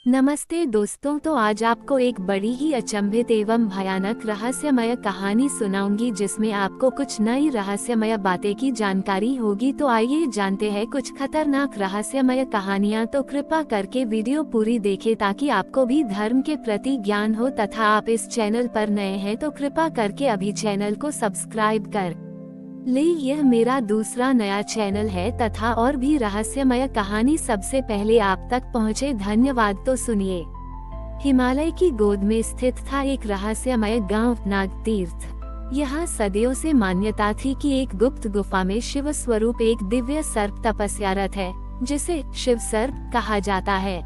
नमस्ते दोस्तों, तो आज आपको एक बड़ी ही अचंभित एवं भयानक रहस्यमय कहानी सुनाऊंगी जिसमें आपको कुछ नई रहस्यमय बातें की जानकारी होगी। तो आइए जानते हैं कुछ खतरनाक रहस्यमय कहानियां। तो कृपा करके वीडियो पूरी देखें ताकि आपको भी धर्म के प्रति ज्ञान हो, तथा आप इस चैनल पर नए हैं तो कृपा करके अभी चैनल को सब्सक्राइब कर ले। यह मेरा दूसरा नया चैनल है तथा और भी रहस्यमय कहानी सबसे पहले आप तक पहुँचे। धन्यवाद। तो सुनिए। हिमालय की गोद में स्थित था एक रहस्यमय गांव नागतीर्थ। यहाँ सदियों से मान्यता थी कि एक गुप्त गुफा में शिव स्वरूप एक दिव्य सर्प तपस्यारत है, जिसे शिव सर्प कहा जाता है।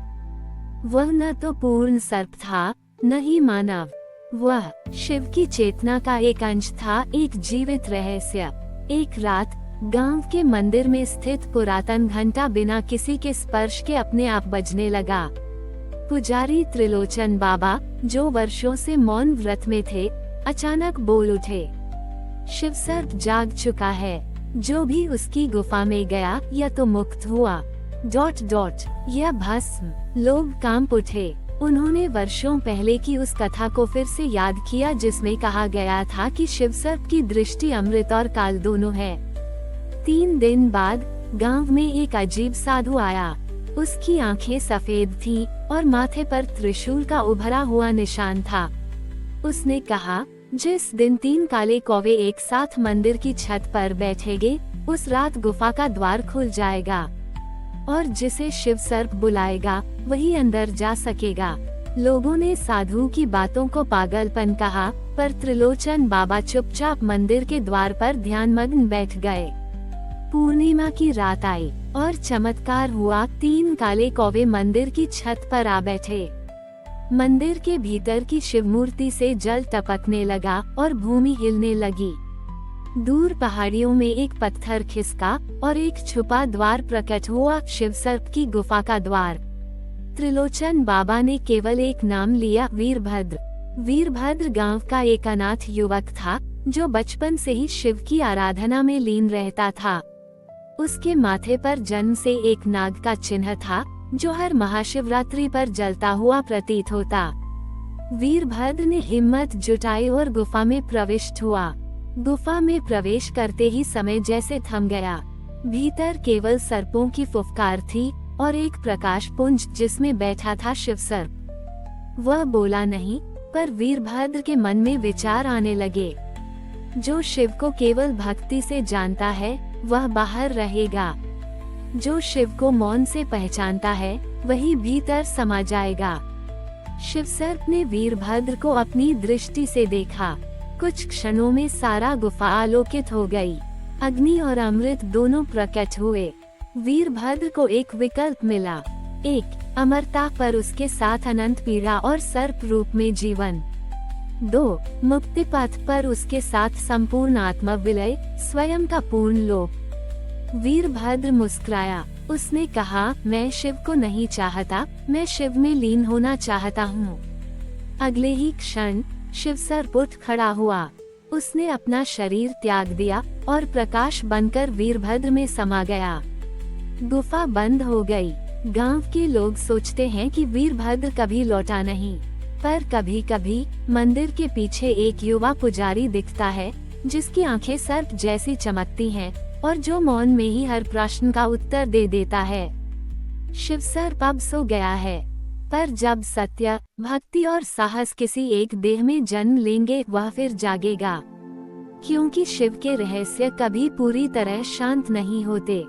वह न तो पूर्ण सर्प था, न ही मानव। वह शिव की चेतना का एक अंश था, एक जीवित रहस्य। एक रात गांव के मंदिर में स्थित पुरातन घंटा बिना किसी के स्पर्श के अपने आप बजने लगा। पुजारी त्रिलोचन बाबा, जो वर्षों से मौन व्रत में थे, अचानक बोल उठे, शिव सर्प जाग चुका है। जो भी उसकी गुफा में गया या तो मुक्त हुआ। ... यह भस्म। लोग कांप उठे। उन्होंने वर्षों पहले की उस कथा को फिर से याद किया जिसमें कहा गया था कि शिव सर्प की दृष्टि अमृत और काल दोनों है। 3 दिन बाद गांव में एक अजीब साधु आया। उसकी आंखें सफेद थीं और माथे पर त्रिशूल का उभरा हुआ निशान था। उसने कहा, जिस दिन 3 काले कौवे एक साथ मंदिर की छत पर बैठेंगे, उस रात गुफा का द्वार खुल जाएगा और जिसे शिव सर्प बुलाएगा वही अंदर जा सकेगा। लोगों ने साधु की बातों को पागलपन कहा, पर त्रिलोचन बाबा चुपचाप मंदिर के द्वार पर ध्यानमग्न बैठ गए। पूर्णिमा की रात आई और चमत्कार हुआ। 3 काले कौवे मंदिर की छत पर आ बैठे। मंदिर के भीतर की शिव मूर्ति से जल टपकने लगा और भूमि हिलने लगी। दूर पहाड़ियों में एक पत्थर खिसका और एक छुपा द्वार प्रकट हुआ, शिव सर्प की गुफा का द्वार। त्रिलोचन बाबा ने केवल एक नाम लिया, वीरभद्र। वीरभद्र गांव का एक अनाथ युवक था जो बचपन से ही शिव की आराधना में लीन रहता था। उसके माथे पर जन्म से एक नाग का चिन्ह था जो हर महाशिवरात्रि पर जलता हुआ प्रतीत होता। वीरभद्र ने हिम्मत जुटाई और गुफा में प्रविष्ट हुआ। गुफा में प्रवेश करते ही समय जैसे थम गया। भीतर केवल सर्पों की फुफकार थी और एक प्रकाश पुंज जिसमें बैठा था शिव सर्प। वह बोला नहीं, पर वीरभद्र के मन में विचार आने लगे। जो शिव को केवल भक्ति से जानता है वह बाहर रहेगा। जो शिव को मौन से पहचानता है वही भीतर समा जाएगा। शिव सर्प ने वीरभद्र को अपनी दृष्टि से देखा। कुछ क्षणों में सारा गुफा आलोकित हो गई। अग्नि और अमृत दोनों प्रकट हुए। वीरभद्र को एक विकल्प मिला, एक अमरता पर उसके साथ अनंत पीड़ा और सर्प रूप में जीवन। 2 मुक्ति पथ पर उसके साथ संपूर्ण आत्मा विलय, स्वयं का पूर्ण लोप। वीरभद्र मुस्कुराया। उसने कहा, मैं शिव को नहीं चाहता, मैं शिव में लीन होना चाहता हूँ। अगले ही क्षण शिव सर्प उठ खड़ा हुआ। उसने अपना शरीर त्याग दिया और प्रकाश बनकर वीरभद्र में समा गया। गुफा बंद हो गई। गांव के लोग सोचते हैं कि वीरभद्र कभी लौटा नहीं, पर कभी कभी मंदिर के पीछे एक युवा पुजारी दिखता है जिसकी आंखें सर्प जैसी चमकती हैं और जो मौन में ही हर प्रश्न का उत्तर दे देता है। शिव सर्प अब सो गया है, पर जब सत्य, भक्ति और साहस किसी एक देह में जन्म लेंगे वह फिर जागेगा। क्योंकि शिव के रहस्य कभी पूरी तरह शांत नहीं होते।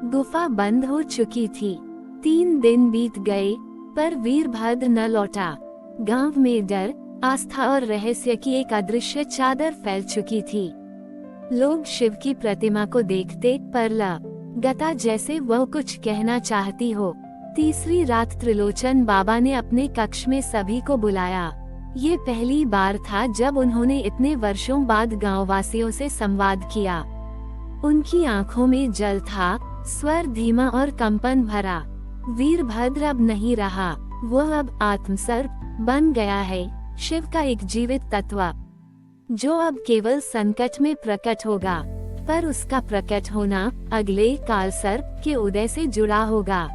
गुफा बंद हो चुकी थी। 3 दिन बीत गए, पर वीरभद्र न लौटा। गांव में डर, आस्था और रहस्य की एक अदृश्य चादर फैल चुकी थी। लोग शिव की प्रतिमा को देखते, पर लगता जैसे वह कुछ कहना चाहती हो। तीसरी रात त्रिलोचन बाबा ने अपने कक्ष में सभी को बुलाया। ये पहली बार था जब उन्होंने इतने वर्षों बाद गांववासियों से संवाद किया। उनकी आंखों में जल था, स्वर धीमा और कंपन भरा। वीरभद्र अब नहीं रहा, वह अब आत्मसर्प बन गया है, शिव का एक जीवित तत्व जो अब केवल संकट में प्रकट होगा, पर उसका प्रकट होना अगले काल सर्प के उदय से जुड़ा होगा।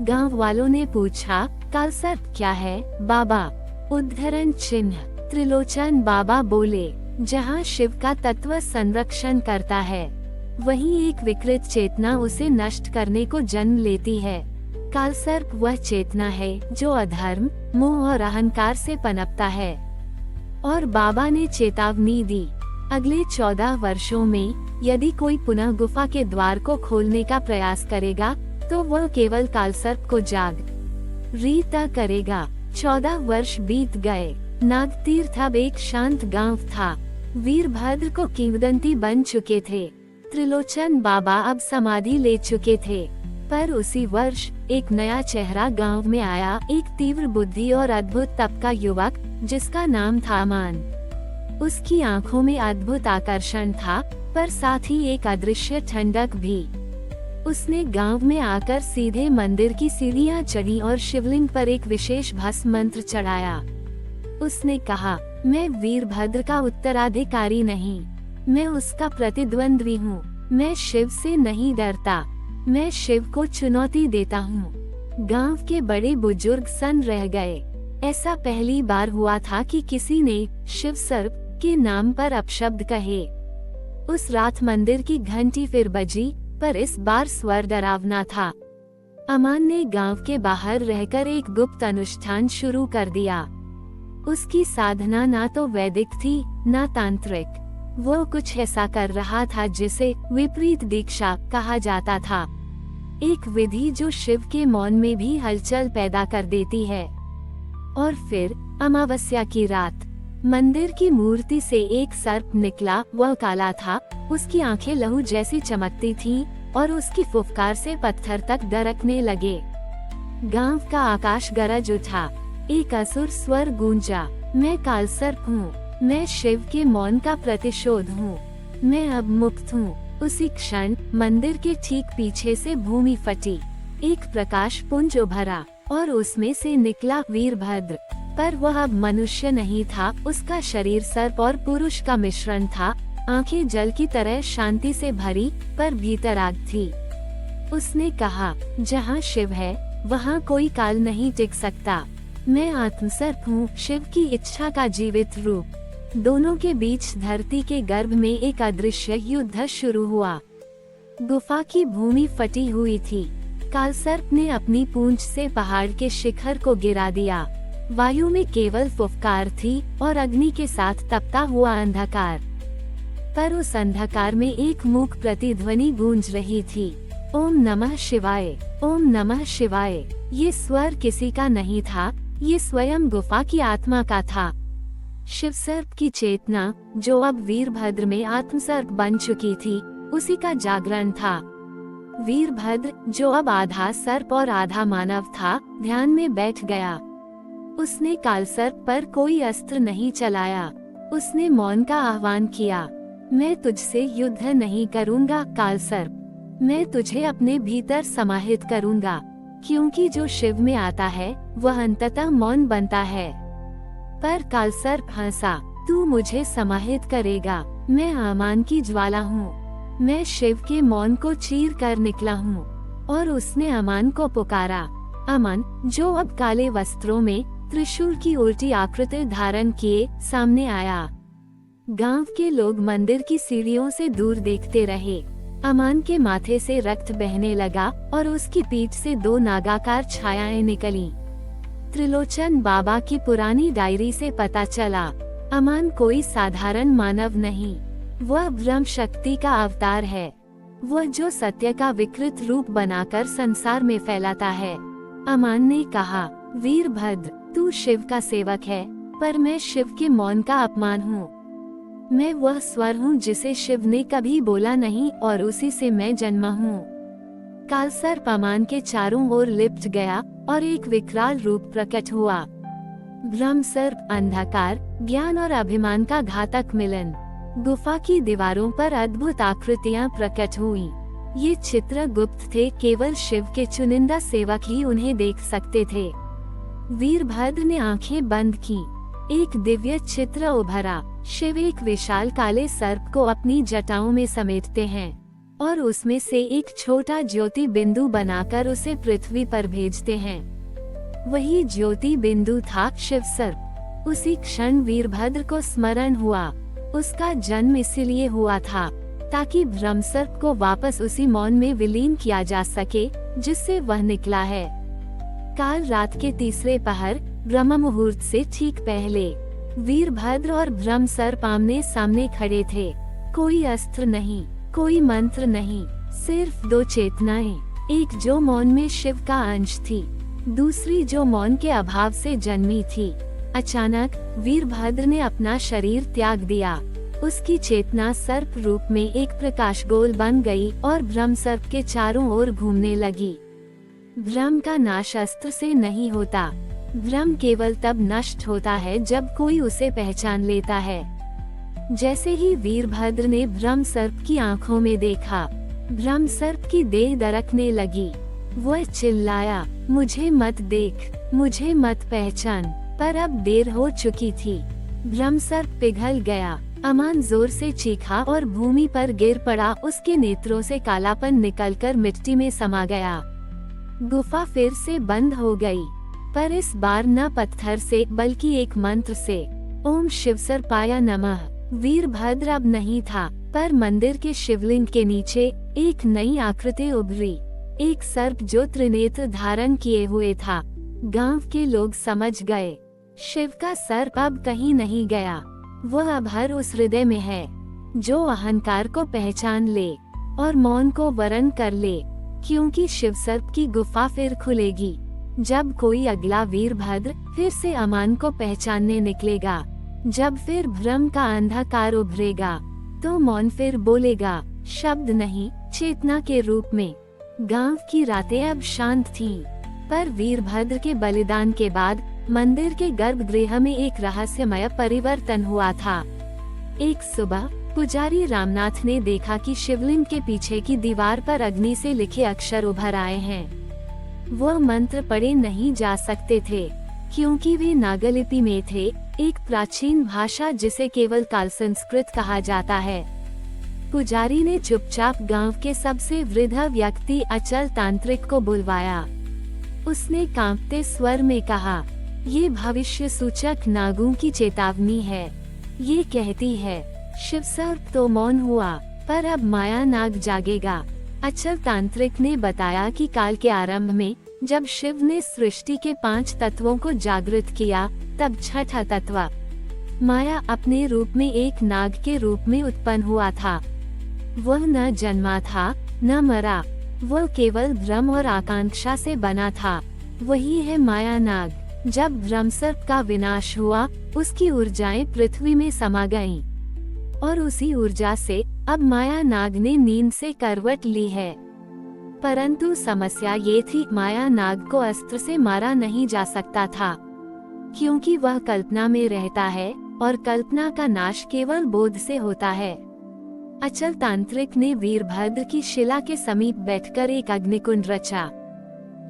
गांव वालों ने पूछा, कालसर्प क्या है बाबा? उद्धरण चिन्ह। त्रिलोचन बाबा बोले, जहाँ शिव का तत्व संरक्षण करता है, वहीं एक विकृत चेतना उसे नष्ट करने को जन्म लेती है। कालसर्प वह चेतना है जो अधर्म, मोह और अहंकार से पनपता है। और बाबा ने चेतावनी दी, अगले 14 वर्षों में यदि कोई पुनः गुफा के द्वार को खोलने का प्रयास करेगा तो वह केवल कालसर्प को जागृत करेगा। 14 वर्ष बीत गए। नागतीर्थ अब एक शांत गांव था। वीरभद्र को किंवदंती बन चुके थे। त्रिलोचन बाबा अब समाधि ले चुके थे। पर उसी वर्ष एक नया चेहरा गांव में आया, एक तीव्र बुद्धि और अद्भुत तप का युवक जिसका नाम था अमान। उसकी आंखों में अद्भुत आकर्षण था, पर साथ ही एक अदृश्य ठंडक भी। उसने गांव में आकर सीधे मंदिर की सीढ़ियां चढ़ी और शिवलिंग पर एक विशेष भस्म मंत्र चढ़ाया। उसने कहा, मैं वीरभद्र का उत्तराधिकारी नहीं, मैं उसका प्रतिद्वंद्वी हूँ। मैं शिव से नहीं डरता, मैं शिव को चुनौती देता हूँ। गांव के बड़े बुजुर्ग सन्न रह गए। ऐसा पहली बार हुआ था कि किसी ने शिव सर्प के नाम पर अपशब्द कहे। उस रात मंदिर की घंटी फिर बजी, पर इस बार स्वर डरावना था। अमान ने गांव के बाहर रहकर एक गुप्त अनुष्ठान शुरू कर दिया। उसकी साधना ना तो वैदिक थी, ना तांत्रिक। वो कुछ ऐसा कर रहा था जिसे विपरीत दीक्षा कहा जाता था। एक विधि जो शिव के मौन में भी हलचल पैदा कर देती है। और फिर अमावस्या की रात मंदिर की मूर्ति से एक सर्प निकला। वह काला था, उसकी आंखें लहू जैसी चमकती थीं और उसकी फुफकार से पत्थर तक दरकने लगे। गांव का आकाश गरज उठा। एक असुर स्वर गूंजा, मैं कालसर्प हूँ, मैं शिव के मौन का प्रतिशोध हूँ, मैं अब मुक्त हूँ। उसी क्षण मंदिर के ठीक पीछे से भूमि फटी, एक प्रकाश पुंज उभरा और उसमें से निकला वीरभद्र। पर वह अब मनुष्य नहीं था, उसका शरीर सर्प और पुरुष का मिश्रण था। आंखें जल की तरह शांति से भरी, पर भीतर आग थी। उसने कहा, जहाँ शिव है वहाँ कोई काल नहीं टिक सकता। मैं आत्मसर्प हूँ, शिव की इच्छा का जीवित रूप। दोनों के बीच धरती के गर्भ में एक अदृश्य युद्ध शुरू हुआ। गुफा की भूमि फटी हुई थी। कालसर्प ने अपनी पूंछ से पहाड़ के शिखर को गिरा दिया। वायु में केवल फुफकार थी और अग्नि के साथ तपता हुआ अंधकार। पर उस अंधकार में एक मूक प्रतिध्वनि गूंज रही थी, ओम नमः शिवाय, ओम नमः शिवाय। ये स्वर किसी का नहीं था, ये स्वयं गुफा की आत्मा का था। शिव सर्प की चेतना, जो अब वीरभद्र में आत्मसर्प बन चुकी थी, उसी का जागरण था। वीरभद्र, जो अब आधा सर्प और आधा मानव था, ध्यान में बैठ गया। उसने कालसर्प पर कोई अस्त्र नहीं चलाया। उसने मौन का आह्वान किया, मैं तुझसे युद्ध नहीं करूंगा कालसर्प, मैं तुझे अपने भीतर समाहित करूंगा, क्योंकि जो शिव में आता है वह अंततः मौन बनता है। पर कालसर्प हंसा, तू मुझे समाहित करेगा, मैं अमान की ज्वाला हूँ, मैं शिव के मौन को चीर कर निकला हूँ। और उसने अमान को पुकारा। अमान, जो अब काले वस्त्रों में त्रिशूल की उल्टी आकृति धारण किए सामने आया। गांव के लोग मंदिर की सीढ़ियों से दूर देखते रहे। अमान के माथे से रक्त बहने लगा और उसकी पीठ से 2 नागाकार छायाएं निकली। त्रिलोचन बाबा की पुरानी डायरी से पता चला, अमान कोई साधारण मानव नहीं, वह ब्रह्म शक्ति का अवतार है। वह जो सत्य का विकृत रूप बनाकर संसार में फैलाता है। अमान ने कहा, वीरभद्र, तू शिव का सेवक है, पर मैं शिव के मौन का अपमान हूँ। मैं वह स्वर हूँ जिसे शिव ने कभी बोला नहीं और उसी से मैं जन्मा हूँ। कालसर्प अमान के चारों ओर लिपट गया और एक विकराल रूप प्रकट हुआ। ब्रह्मसर्प, अंधकार, ज्ञान और अभिमान का घातक मिलन। गुफा की दीवारों पर अद्भुत आकृतियां प्रकट हुई। ये चित्र गुप्त थे, केवल शिव के चुनिंदा सेवक ही उन्हें देख सकते थे। वीरभद्र ने आंखें बंद की। एक दिव्य चित्र उभरा। शिव एक विशाल काले सर्प को अपनी जटाओं में समेटते हैं। और उसमें से एक छोटा ज्योति बिंदु बनाकर उसे पृथ्वी पर भेजते हैं। वही ज्योति बिंदु था शिव सर्प। उसी क्षण वीरभद्र को स्मरण हुआ, उसका जन्म इसलिए हुआ था ताकि ब्रह्मसर्प को वापस उसी मौन में विलीन किया जा सके जिससे वह निकला है। काल रात के तीसरे पहर ब्रह्म मुहूर्त से ठीक पहले वीरभद्र और ब्रह्मसर्प आमने सामने खड़े थे। कोई अस्त्र नहीं, कोई मंत्र नहीं, सिर्फ दो चेतनाएं, एक जो मौन में शिव का अंश थी, दूसरी जो मौन के अभाव से जन्मी थी। अचानक वीरभद्र ने अपना शरीर त्याग दिया। उसकी चेतना सर्प रूप में एक प्रकाश गोल बन गई और ब्रह्मसर्प के चारों ओर घूमने लगी। ब्रह्म का नाश अस्त्र से नहीं होता। ब्रह्म केवल तब नष्ट होता है जब कोई उसे पहचान लेता है। जैसे ही वीरभद्र ने ब्रह्मसर्प की आंखों में देखा, ब्रह्मसर्प की देह दरकने लगी। वह चिल्लाया, मुझे मत देख, मुझे मत पहचान। पर अब देर हो चुकी थी। ब्रह्मसर्प पिघल गया। अमान जोर से चीखा और भूमि पर गिर पड़ा। उसके नेत्रों से कालापन निकलकर मिट्टी में समा गया। गुफा फिर से बंद हो गई, पर इस बार न पत्थर से बल्कि एक मंत्र से। ओम शिवसर्पाय नमः। वीरभद्र अब नहीं था, पर मंदिर के शिवलिंग के नीचे एक नई आकृति उभरी। एक सर्प जो त्रिनेत्र धारण किए हुए था। गांव के लोग समझ गए, शिव का सर्प अब कहीं नहीं गया। वह अब हर उस हृदय में है जो अहंकार को पहचान ले और मौन को वरण कर ले, क्योंकि शिव सर्प की गुफा फिर खुलेगी जब कोई अगला वीरभद्र फिर से अमान को पहचानने निकलेगा। जब फिर भ्रम का अंधकार उभरेगा तो मौन फिर बोलेगा, शब्द नहीं, चेतना के रूप में। गांव की रातें अब शांत थीं, पर वीरभद्र के बलिदान के बाद मंदिर के गर्भगृह में एक रहस्यमय परिवर्तन हुआ था। एक सुबह पुजारी रामनाथ ने देखा कि शिवलिंग के पीछे की दीवार पर अग्नि से लिखे अक्षर उभर आए हैं। वह मंत्र पढ़े नहीं जा सकते थे, क्योंकि वे नागलिपि में थे, एक प्राचीन भाषा जिसे केवल काल संस्कृत कहा जाता है। पुजारी ने चुपचाप गांव के सबसे वृद्ध व्यक्ति अचल तांत्रिक को बुलवाया। उसने कांपते स्वर में कहा, ये भविष्य सूचक नागों की चेतावनी है। ये कहती है, शिव सर्प तो मौन हुआ, पर अब माया नाग जागेगा। अचल तांत्रिक ने बताया कि काल के आरंभ में जब शिव ने सृष्टि के 5 तत्वों को जागृत किया, तब छठा तत्व माया अपने रूप में एक नाग के रूप में उत्पन्न हुआ था। वह न जन्मा था, न मरा, वह केवल भ्रम और आकांक्षा से बना था। वही है माया नाग। जब ब्रह्मसर्प का विनाश हुआ, उसकी ऊर्जाएं पृथ्वी में समा गईं, और उसी ऊर्जा से अब माया नाग ने नींद से करवट ली है। परंतु समस्या ये थी, माया नाग को अस्त्र से मारा नहीं जा सकता था, क्योंकि वह कल्पना में रहता है और कल्पना का नाश केवल बोध से होता है। अचल तांत्रिक ने वीरभद्र की शिला के समीप बैठकर एक अग्निकुंड रचा।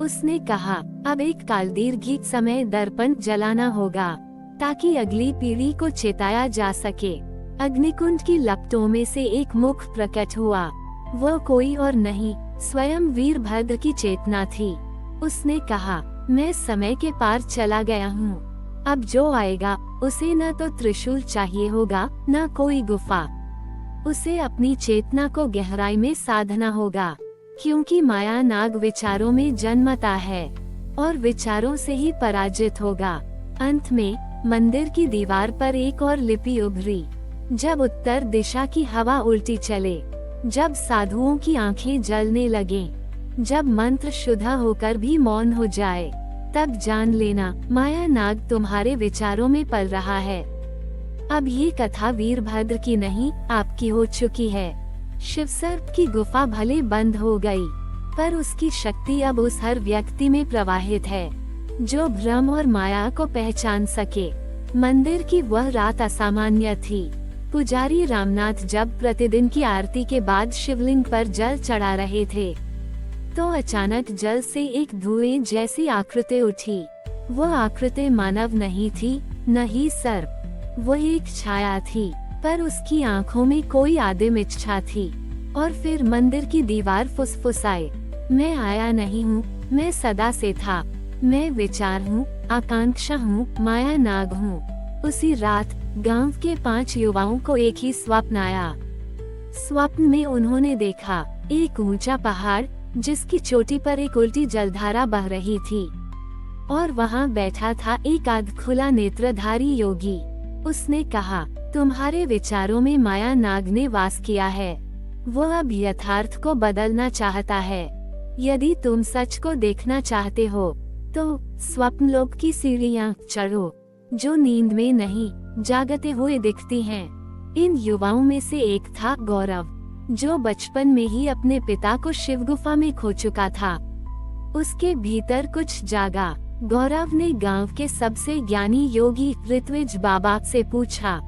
उसने कहा, अब एक कालदीर्घित समय दर्पण जलाना होगा ताकि अगली पीढ़ी को चेताया जा सके। अग्निकुंड की लपटों में से एक मुख प्रकट हुआ। वह कोई और नहीं, स्वयं वीरभद्र की चेतना थी। उसने कहा, मैं समय के पार चला गया हूँ। अब जो आएगा उसे न तो त्रिशूल चाहिए होगा, न कोई गुफा। उसे अपनी चेतना को गहराई में साधना होगा, क्योंकि माया नाग विचारों में जन्मता है और विचारों से ही पराजित होगा। अंत में मंदिर की दीवार पर एक और लिपि उभरी। जब उत्तर दिशा की हवा उल्टी चले, जब साधुओं की आंखें जलने लगें, जब मंत्र शुद्ध होकर भी मौन हो जाए, तब जान लेना माया नाग तुम्हारे विचारों में पल रहा है। अब ये कथा वीरभद्र की नहीं, आपकी हो चुकी है। शिवसर्प की गुफा भले बंद हो गई, पर उसकी शक्ति अब उस हर व्यक्ति में प्रवाहित है जो भ्रम और माया को पहचान सके। मंदिर की वह रात असामान्य थी। पुजारी रामनाथ जब प्रतिदिन की आरती के बाद शिवलिंग पर जल चढ़ा रहे थे, तो अचानक जल से एक धुएं जैसी आकृति उठी। वह आकृति मानव नहीं थी, न ही सर्प। वह एक छाया थी, पर उसकी आंखों में कोई आदिम इच्छा थी और फिर मंदिर की दीवार फुसफुसाए, मैं आया नहीं हूँ, मैं सदा से था, मैं विचार हूँ, आकांक्षा हूँ, माया नाग हूँ। उसी रात गांव के 5 युवाओं को एक ही स्वप्न आया। स्वप्न में उन्होंने देखा एक ऊंचा पहाड़ जिसकी चोटी पर एक उल्टी जलधारा बह रही थी, और वहाँ बैठा था एक आध खुला नेत्रधारी योगी। उसने कहा, तुम्हारे विचारों में माया नाग ने वास किया है, वो अब यथार्थ को बदलना चाहता है। यदि तुम सच को देखना चाहते हो तो स्वप्न लोक की सीढ़ियां चढ़ो, जो नींद में नहीं जागते हुए दिखती हैं। इन युवाओं में से एक था गौरव, जो बचपन में ही अपने पिता को शिव गुफा में खो चुका था। उसके भीतर कुछ जागा। गौरव ने गांव के सबसे ज्ञानी योगी ऋत्विज बाबा से पूछा,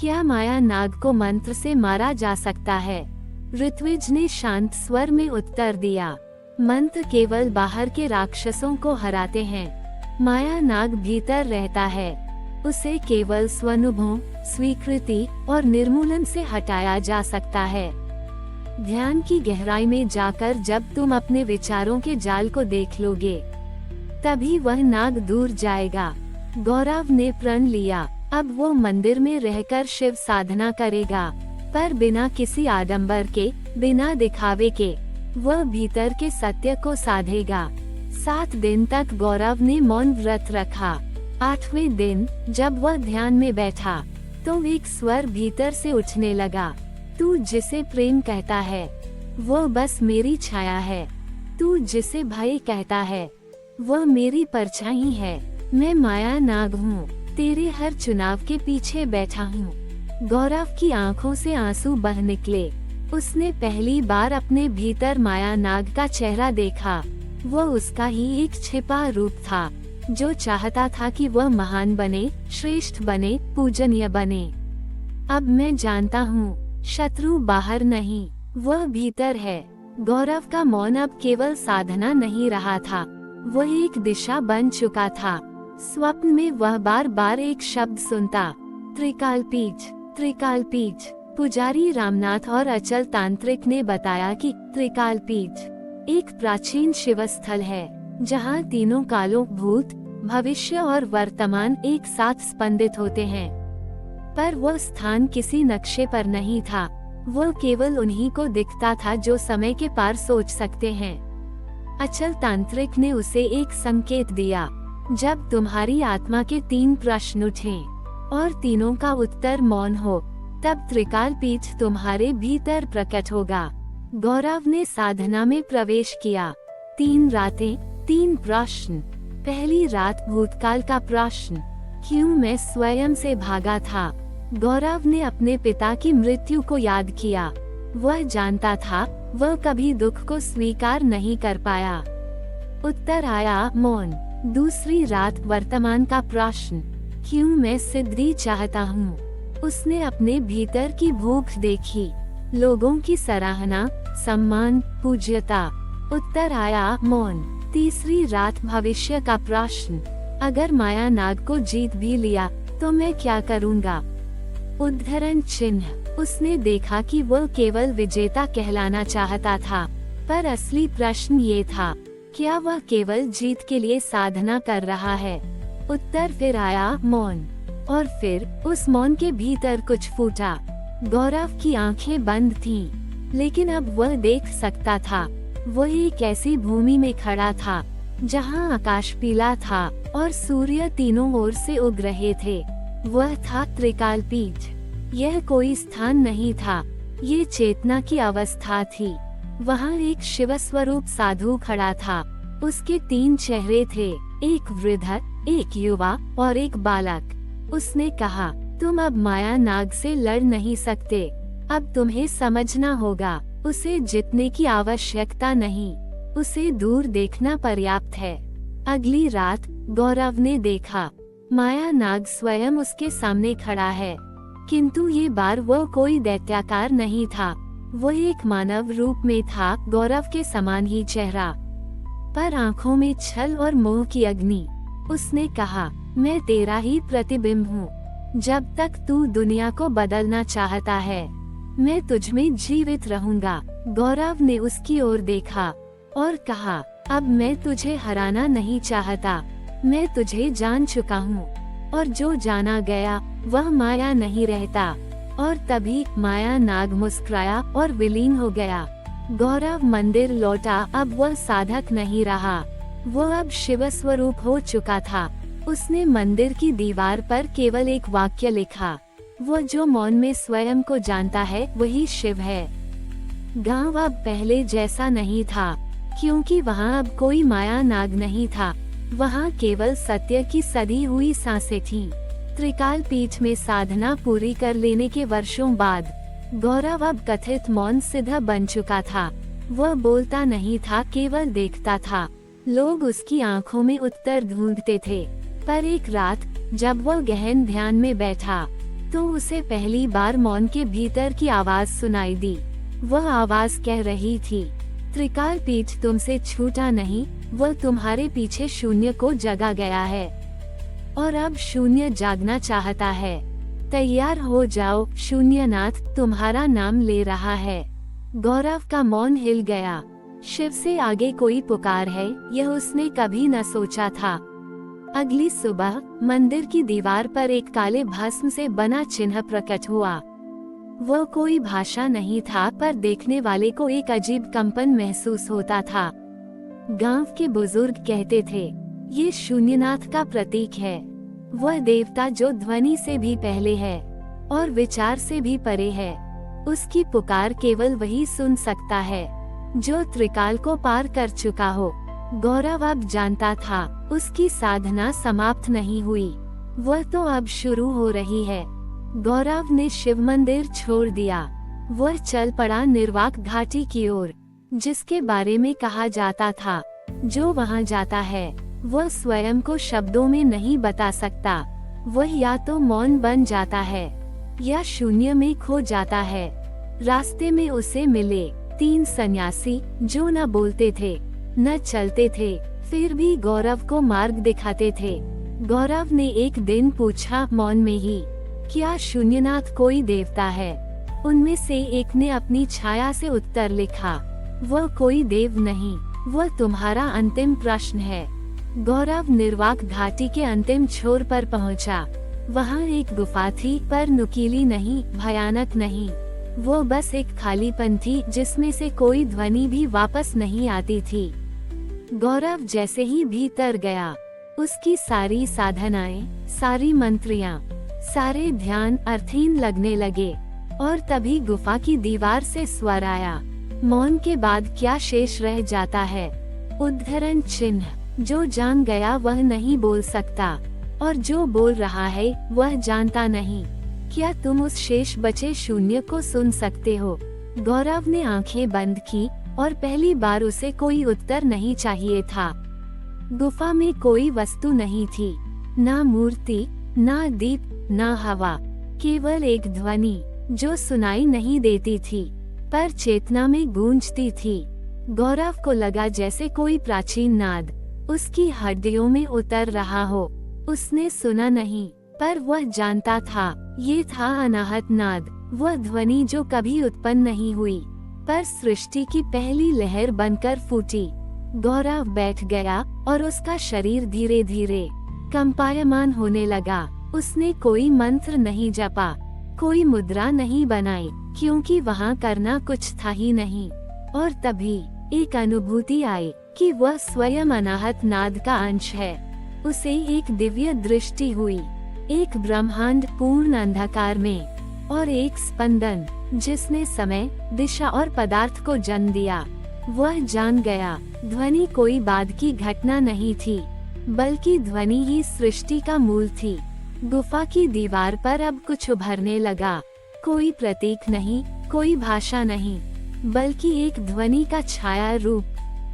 क्या माया नाग को मंत्र से मारा जा सकता है? ऋत्विज ने शांत स्वर में उत्तर दिया, मंत्र केवल बाहर के राक्षसों को हराते हैं, माया नाग भीतर रहता है। उसे केवल स्वानुभव, स्वीकृति और निर्मूलन से हटाया जा सकता है। ध्यान की गहराई में जाकर जब तुम अपने विचारों के जाल को देख लोगे, तभी वह नाग दूर जाएगा। गौरव ने प्रण लिया, अब वो मंदिर में रहकर शिव साधना करेगा, पर बिना किसी आडंबर के, बिना दिखावे के। वह भीतर के सत्य को साधेगा। 7 दिन तक गौरव ने मौन व्रत रखा। 8वें दिन जब वह ध्यान में बैठा तो एक स्वर भीतर से उठने लगा, तू जिसे प्रेम कहता है वो बस मेरी छाया है, तू जिसे भय कहता है वह मेरी परछाई है। मैं माया नाग हूँ, तेरे हर चुनाव के पीछे बैठा हूँ। गौरव की आंखों से आंसू बह निकले। उसने पहली बार अपने भीतर माया नाग का चेहरा देखा। वह उसका ही एक छिपा रूप था, जो चाहता था कि वह महान बने, श्रेष्ठ बने, पूजनीय बने। अब मैं जानता हूँ, शत्रु बाहर नहीं, वह भीतर है। गौरव का मौन अब केवल साधना नहीं रहा था, वह एक दिशा बन चुका था। स्वप्न में वह बार बार एक शब्द सुनता, त्रिकालपीठ, त्रिकालपीठ। पुजारी रामनाथ और अचल तांत्रिक ने बताया कि त्रिकालपीठ एक प्राचीन शिवस्थल है, जहाँ तीनों कालों, भूत, भविष्य और वर्तमान एक साथ स्पंदित होते हैं। पर वह स्थान किसी नक्शे पर नहीं था, वह केवल उन्हीं को दिखता था जो समय के पार सोच सकते हैं। अचल तांत्रिक ने उसे एक संकेत दिया, जब तुम्हारी आत्मा के 3 प्रश्न उठें और तीनों का उत्तर मौन हो, तब त्रिकालपीठ तुम्हारे भीतर प्रकट होगा। गौरव ने साधना में प्रवेश किया। 3 रातें, 3 प्रश्न। पहली रात भूतकाल का प्रश्न, क्यों मैं स्वयं से भागा था? गौरव ने अपने पिता की मृत्यु को याद किया। वह जानता था वह कभी दुख को स्वीकार नहीं कर पाया। उत्तर आया, मौन। दूसरी रात वर्तमान का प्रश्न, क्यों मैं सिद्धि चाहता हूँ? उसने अपने भीतर की भूख देखी, लोगों की सराहना, सम्मान, पूज्यता। उत्तर आया, मौन। तीसरी रात भविष्य का प्रश्न, अगर माया नाग को जीत भी लिया तो मैं क्या करूँगा? उद्धरण चिन्ह। उसने देखा कि वह केवल विजेता कहलाना चाहता था, पर असली प्रश्न ये था, क्या वह केवल जीत के लिए साधना कर रहा है? उत्तर फिर आया, मौन। और फिर उस मौन के भीतर कुछ फूटा। गौरव की आंखें बंद थीं, लेकिन अब वह देख सकता था। वह एक ऐसी भूमि में खड़ा था जहां आकाश पीला था और सूर्य तीनों ओर से उग रहे थे। वह था त्रिकालपीठ। यह कोई स्थान नहीं था, ये चेतना की अवस्था थी। वहाँ एक शिव स्वरूप साधु खड़ा था। उसके 3 चेहरे थे, एक वृद्ध, एक युवा और एक बालक। उसने कहा, तुम अब माया नाग से लड़ नहीं सकते, अब तुम्हें समझना होगा, उसे जीतने की आवश्यकता नहीं, उसे दूर देखना पर्याप्त है। अगली रात गौरव ने देखा, माया नाग स्वयं उसके सामने खड़ा है, किंतु ये बार वह कोई दैत्याकार नहीं था, वह एक मानव रूप में था, गौरव के समान ही चेहरा, पर आंखों में छल और मोह की अग्नि। उसने कहा, मैं तेरा ही प्रतिबिंब हूँ, जब तक तू दुनिया को बदलना चाहता है, मैं तुझ में जीवित रहूंगा। गौरव ने उसकी ओर देखा और कहा, अब मैं तुझे हराना नहीं चाहता, मैं तुझे जान चुका हूँ और जो जाना गया वह माया नहीं रहता। और तभी माया नाग मुस्कुराया और विलीन हो गया। गौरव मंदिर लौटा। अब वह साधक नहीं रहा, वह अब शिव स्वरूप हो चुका था। उसने मंदिर की दीवार पर केवल एक वाक्य लिखा, वह जो मौन में स्वयं को जानता है वही शिव है। गांव अब पहले जैसा नहीं था, क्योंकि वहाँ अब कोई माया नाग नहीं था, वहाँ केवल सत्य की सधी हुई सांसें थीं। त्रिकाल पीठ में साधना पूरी कर लेने के वर्षों बाद गौरव अब कथित मौन सिद्ध बन चुका था। वह बोलता नहीं था, केवल देखता था। लोग उसकी आंखों में उत्तर ढूंढते थे, पर एक रात जब वह गहन ध्यान में बैठा तो उसे पहली बार मौन के भीतर की आवाज सुनाई दी। वह आवाज कह रही थी, त्रिकाल पीठ तुमसे छूटा नहीं, वह तुम्हारे पीछे शून्य को जगा गया है और अब शून्य जागना चाहता है। तैयार हो जाओ, शून्यनाथ तुम्हारा नाम ले रहा है। गौरव का मौन हिल गया। शिव से आगे कोई पुकार है, यह उसने कभी न सोचा था। अगली सुबह मंदिर की दीवार पर एक काले भस्म से बना चिन्ह प्रकट हुआ। वह कोई भाषा नहीं था, पर देखने वाले को एक अजीब कंपन महसूस होता था। गांव के बुजुर्ग कहते थे, ये शून्यनाथ का प्रतीक है, वह देवता जो ध्वनि से भी पहले है और विचार से भी परे है। उसकी पुकार केवल वही सुन सकता है जो त्रिकाल को पार कर चुका हो। गौरव अब जानता था, उसकी साधना समाप्त नहीं हुई, वह तो अब शुरू हो रही है। गौरव ने शिव मंदिर छोड़ दिया। वह चल पड़ा निर्वाक घाटी की ओर, जिसके बारे में कहा जाता था, जो वहां जाता है वह स्वयं को शब्दों में नहीं बता सकता। वह या तो मौन बन जाता है या शून्य में खो जाता है। रास्ते में उसे मिले 3 सन्यासी जो न बोलते थे न चलते थे, फिर भी गौरव को मार्ग दिखाते थे। गौरव ने एक दिन पूछा मौन में ही, क्या शून्यनाथ कोई देवता है? उनमें से एक ने अपनी छाया से उत्तर लिखा, वह कोई देव नहीं, वह तुम्हारा अंतिम प्रश्न है। गौरव निर्वाक घाटी के अंतिम छोर पर पहुंचा। वहां एक गुफा थी, पर नुकीली नहीं, भयानक नहीं, वो बस एक खालीपन थी जिसमें से कोई ध्वनि भी वापस नहीं आती थी। गौरव जैसे ही भीतर गया, उसकी सारी साधनाएं, सारी मंत्रियां, सारे ध्यान अर्थहीन लगने लगे और तभी गुफा की दीवार से स्वर आया, मौन के बाद क्या शेष रह जाता है? उद्धरण चिन्ह। जो जान गया वह नहीं बोल सकता और जो बोल रहा है वह जानता नहीं। क्या तुम उस शेष बचे शून्य को सुन सकते हो? गौरव ने आंखें बंद की और पहली बार उसे कोई उत्तर नहीं चाहिए था। गुफा में कोई वस्तु नहीं थी, ना मूर्ति, ना दीप, ना हवा, केवल एक ध्वनि जो सुनाई नहीं देती थी पर चेतना में गूंजती थी। गौरव को लगा जैसे कोई प्राचीन नाद उसकी हड्डियों में उतर रहा हो। उसने सुना नहीं, पर वह जानता था, ये था अनाहत नाद, वह ध्वनि जो कभी उत्पन्न नहीं हुई पर सृष्टि की पहली लहर बनकर फूटी। गौरव बैठ गया और उसका शरीर धीरे धीरे कंपायमान होने लगा। उसने कोई मंत्र नहीं जपा, कोई मुद्रा नहीं बनाई, क्योंकि वहाँ करना कुछ था ही नहीं। और तभी एक अनुभूति आई कि वह स्वयं अनाहत नाद का अंश है। उसे एक दिव्य दृष्टि हुई, एक ब्रह्मांड पूर्ण अंधकार में और एक स्पंदन जिसने समय, दिशा और पदार्थ को जन्म दिया। वह जान गया, ध्वनि कोई बाद की घटना नहीं थी, बल्कि ध्वनि ही सृष्टि का मूल थी। गुफा की दीवार पर अब कुछ उभरने लगा, कोई प्रतीक नहीं, कोई भाषा नहीं, बल्कि एक ध्वनि का छाया रूप,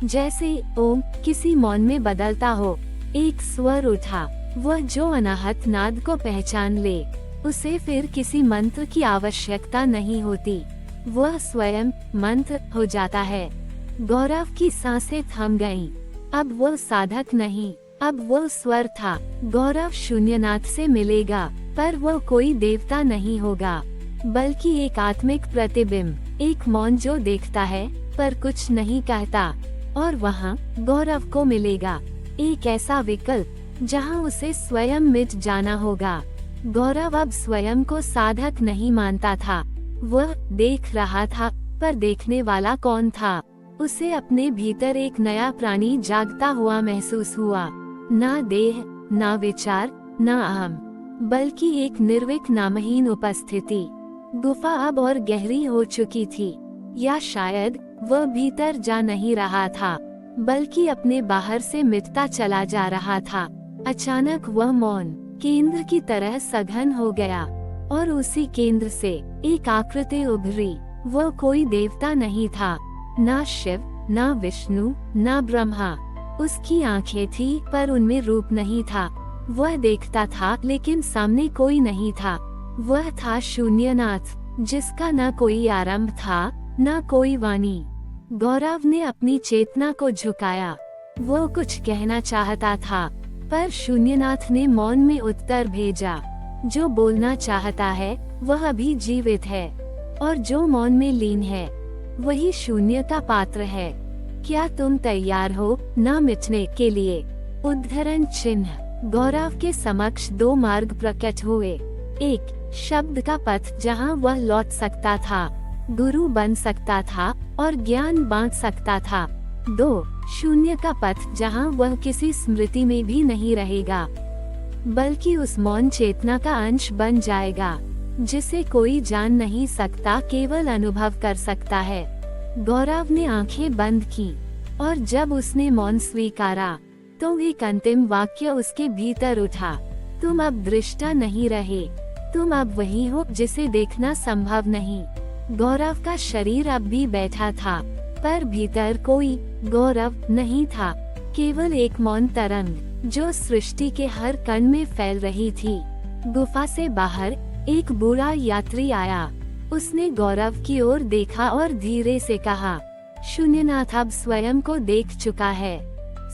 जैसे ओम किसी मौन में बदलता हो। एक स्वर उठा, वह जो अनाहत नाद को पहचान ले, उसे फिर किसी मंत्र की आवश्यकता नहीं होती, वह स्वयं मंत्र हो जाता है। गौरव की सांसें थम गईं। अब वह साधक नहीं, अब वह स्वर था। गौरव शून्यनाथ से मिलेगा, पर वह कोई देवता नहीं होगा, बल्कि एक आत्मिक प्रतिबिंब, एक मौन जो देखता है पर कुछ नहीं कहता। और वहाँ गौरव को मिलेगा एक ऐसा विकल्प जहाँ उसे स्वयं मिट जाना होगा। गौरव अब स्वयं को साधक नहीं मानता था। वह देख रहा था, पर देखने वाला कौन था? उसे अपने भीतर एक नया प्राणी जागता हुआ महसूस हुआ। ना देह, ना विचार, ना अहम, बल्कि एक निर्विक नामहीन उपस्थिति। गुफा अब और गहरी हो चुकी थी, या शायद वह भीतर जा नहीं रहा था, बल्कि अपने बाहर से मिटता चला जा रहा था। अचानक वह मौन केंद्र की तरह सघन हो गया, और उसी केंद्र से एक आकृति उभरी। वह कोई देवता नहीं था, ना शिव, ना विष्णु, ना ब्रह्मा। उसकी आंखें थी, पर उनमें रूप नहीं था। वह देखता था, लेकिन सामने कोई नहीं था। वह था शून्यनाथ, जिसका न कोई आरंभ था, न कोई वाणी। गौरव ने अपनी चेतना को झुकाया। वो कुछ कहना चाहता था, पर शून्यनाथ ने मौन में उत्तर भेजा। जो बोलना चाहता है वह अभी जीवित है, और जो मौन में लीन है वही शून्य का पात्र है। क्या तुम तैयार हो न मिटने के लिए? उद्धरण चिन्ह। गौरव के समक्ष दो मार्ग प्रकट हुए। एक, शब्द का पथ जहां वह लौट सकता था, गुरु बन सकता था और ज्ञान बांट सकता था। 2, शून्य का पथ जहां वह किसी स्मृति में भी नहीं रहेगा, बल्कि उस मौन चेतना का अंश बन जाएगा, जिसे कोई जान नहीं सकता, केवल अनुभव कर सकता है। गौरव ने आंखें बंद की, और जब उसने मौन स्वीकारा, तो एक अंतिम वाक्य उसके भीतर उठा। तुम अब दृष्टा नहीं रहे, तुम अब वही हो जिसे देखना संभव नहीं। गौरव का शरीर अब भी बैठा था, पर भीतर कोई गौरव नहीं था, केवल एक मौन तरंग जो सृष्टि के हर कण में फैल रही थी। गुफा से बाहर एक बूढ़ा यात्री आया। उसने गौरव की ओर देखा और धीरे से कहा, शून्यनाथ अब स्वयं को देख चुका है।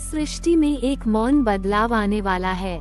सृष्टि में एक मौन बदलाव आने वाला है।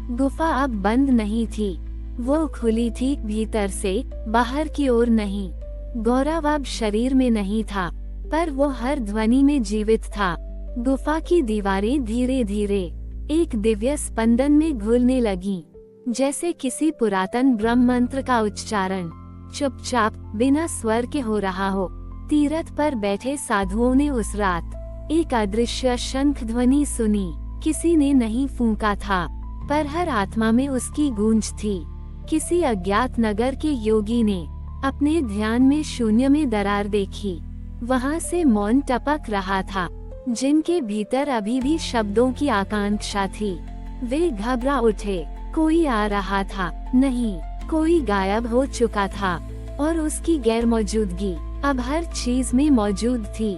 गुफा अब बंद नहीं थी, वो खुली थी, भीतर से, बाहर की ओर नहीं। गौरव अब शरीर में नहीं था, पर वो हर ध्वनि में जीवित था। गुफा की दीवारें धीरे धीरे एक दिव्य स्पंदन में घुलने लगीं, जैसे किसी पुरातन ब्रह्म मंत्र का उच्चारण चुपचाप बिना स्वर के हो रहा हो। तीरथ पर बैठे साधुओं ने उस रात एक अदृश्य शंख ध्वनि सुनी। किसी ने नहीं फूंका था, पर हर आत्मा में उसकी गूंज थी। किसी अज्ञात नगर के योगी ने अपने ध्यान में शून्य में दरार देखी। वहां से मौन टपक रहा था, जिनके भीतर अभी भी शब्दों की आकांक्षा थी। वे घबरा उठे। कोई आ रहा था, नहीं, कोई गायब हो चुका था, और उसकी गैर मौजूदगी अब हर चीज में मौजूद थी।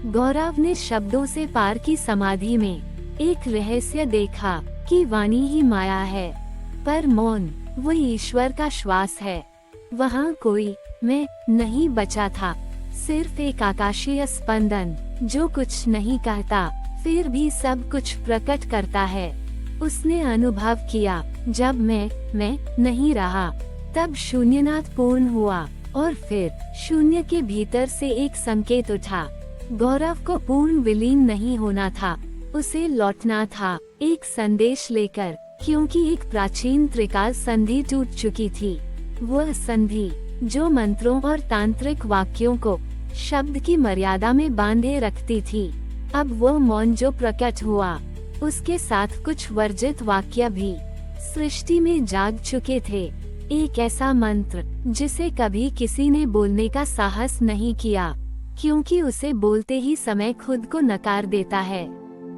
गौरव ने शब्दों से पार की समाधि में एक रहस्य देखा कि वाणी ही माया है, पर मौन वो ईश्वर का श्वास है। वहाँ कोई मैं नहीं बचा था, सिर्फ एक आकाशीय स्पंदन जो कुछ नहीं कहता, फिर भी सब कुछ प्रकट करता है। उसने अनुभव किया, जब मैं नहीं रहा, तब शून्यनाथ पूर्ण हुआ, और फिर शून्य के भीतर से एक संकेत उठा। गौरव को पूर्ण विलीन नहीं होना था, उसे लौटना था, एक संदेश लेकर, क्योंकि एक प्राचीन त्रिकाल संधि टूट चुकी थी। वह संधि जो मंत्रों और तांत्रिक वाक्यों को शब्द की मर्यादा में बांधे रखती थी। अब वो मौन जो प्रकट हुआ, उसके साथ कुछ वर्जित वाक्य भी सृष्टि में जाग चुके थे। एक ऐसा मंत्र जिसे कभी किसी ने बोलने का साहस नहीं किया, क्योंकि उसे बोलते ही समय खुद को नकार देता है।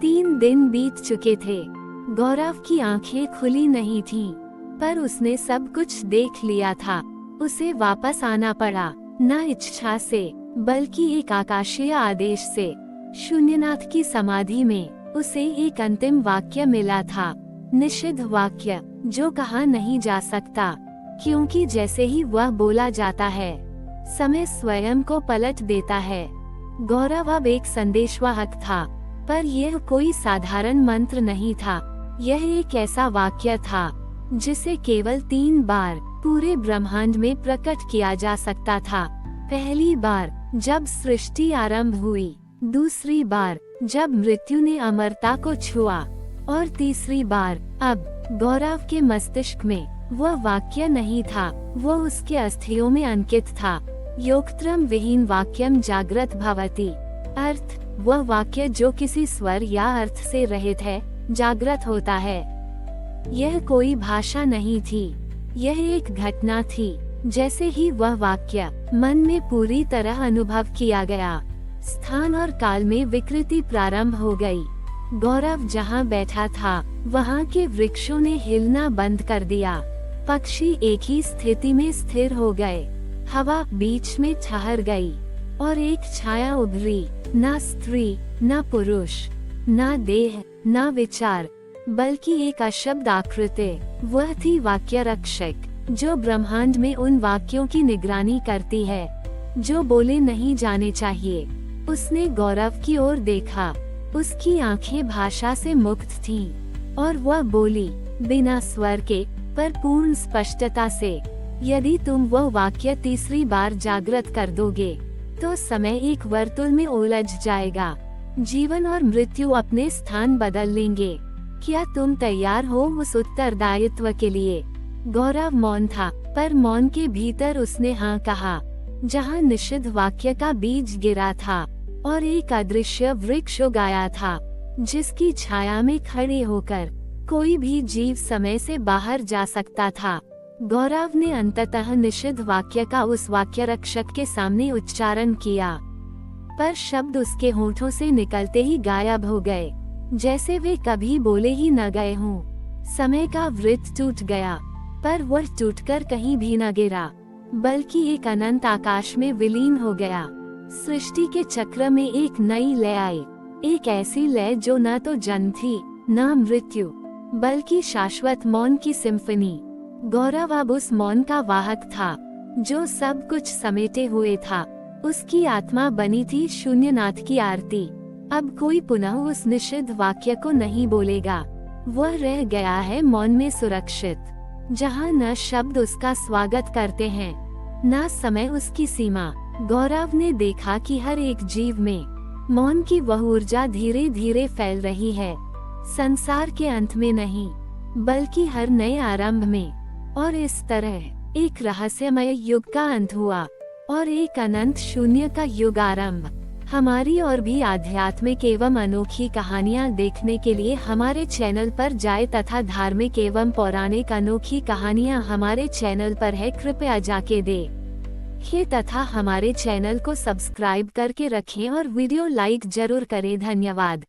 3 दिन बीत चुके थे। गौरव की आंखें खुली नहीं थीं, पर उसने सब कुछ देख लिया था। उसे वापस आना पड़ा, न इच्छा से, बल्कि एक आकाशीय आदेश से। शून्यनाथ की समाधि में उसे एक अंतिम वाक्य मिला था, निषिद्ध वाक्य जो कहा नहीं जा सकता, क्योंकि जैसे ही वह बोला जाता है, समय स्वयं को पलट देता है। गौरव अब एक संदेशवाहक था, पर यह कोई साधारण मंत्र नहीं था। यह एक ऐसा वाक्य था जिसे केवल 3 बार पूरे ब्रह्मांड में प्रकट किया जा सकता था। पहली बार जब सृष्टि आरंभ हुई, दूसरी बार जब मृत्यु ने अमरता को छुआ, और तीसरी बार अब गौरव के मस्तिष्क में वह वाक्य नहीं था, वो उसके अस्थियों में अंकित था। योगत्रम विहीन वाक्यम जागृत भवति, अर्थ वह वाक्य जो किसी स्वर या अर्थ से रहित है, जागृत होता है। यह कोई भाषा नहीं थी, यह एक घटना थी। जैसे ही वह वाक्य मन में पूरी तरह अनुभव किया गया, स्थान और काल में विकृति प्रारंभ हो गई। गौरव जहाँ बैठा था वहाँ के वृक्षों ने हिलना बंद कर दिया, पक्षी एक ही स्थिति में स्थिर हो गए, हवा बीच में ठहर गई और एक छाया उभरी, न स्त्री न पुरुष, न देह न विचार, बल्कि एक अशब्द आकृति। वह थी वाक्य रक्षक, जो ब्रह्मांड में उन वाक्यों की निगरानी करती है जो बोले नहीं जाने चाहिए। उसने गौरव की ओर देखा, उसकी आंखें भाषा से मुक्त थीं, और वह बोली बिना स्वर के पर पूर्ण स्पष्टता से, यदि तुम वह वाक्य तीसरी बार जागृत कर दोगे तो समय एक वर्तुल में उलझ जाएगा, जीवन और मृत्यु अपने स्थान बदल लेंगे। क्या तुम तैयार हो उस उत्तरदायित्व के लिए? गौरव मौन था, पर मौन के भीतर उसने हाँ कहा। जहाँ निषिद्ध वाक्य का बीज गिरा था और एक अदृश्य वृक्ष उगाया था, जिसकी छाया में खड़े होकर कोई भी जीव समय से बाहर जा सकता था। गौरव ने अंततः निषिद्ध वाक्य का उस वाक्य रक्षक के सामने उच्चारण किया, पर शब्द उसके होठों से निकलते ही गायब हो गए, जैसे वे कभी बोले ही न गए हों। समय का वृत्त टूट गया, पर वह टूटकर कहीं भी न गिरा, बल्कि एक अनंत आकाश में विलीन हो गया। सृष्टि के चक्र में एक नई लय आई, एक ऐसी लय जो न तो जन्म थी न मृत्यु, बल्कि शाश्वत मौन की सिम्फनी। गौरव अब उस मौन का वाहक था, जो सब कुछ समेटे हुए था। उसकी आत्मा बनी थी शून्यनाथ की आरती। अब कोई पुनः उस निषिद्ध वाक्य को नहीं बोलेगा, वह रह गया है मौन में सुरक्षित, जहाँ न शब्द उसका स्वागत करते हैं, न समय उसकी सीमा। गौरव ने देखा कि हर एक जीव में मौन की वह ऊर्जा धीरे धीरे फैल रही है, संसार के अंत में नहीं, बल्कि हर नए आरंभ में। और इस तरह एक रहस्यमय युग का अंत हुआ और एक अनंत शून्य का युग आरंभ। हमारी और भी आध्यात्मिक एवं अनोखी कहानियाँ देखने के लिए हमारे चैनल पर जाएं तथा धार्मिक एवं पौराणिक अनोखी कहानियाँ हमारे चैनल पर है, कृपया जाके देखें तथा हमारे चैनल को सब्सक्राइब करके रखें और वीडियो लाइक जरूर करें। धन्यवाद।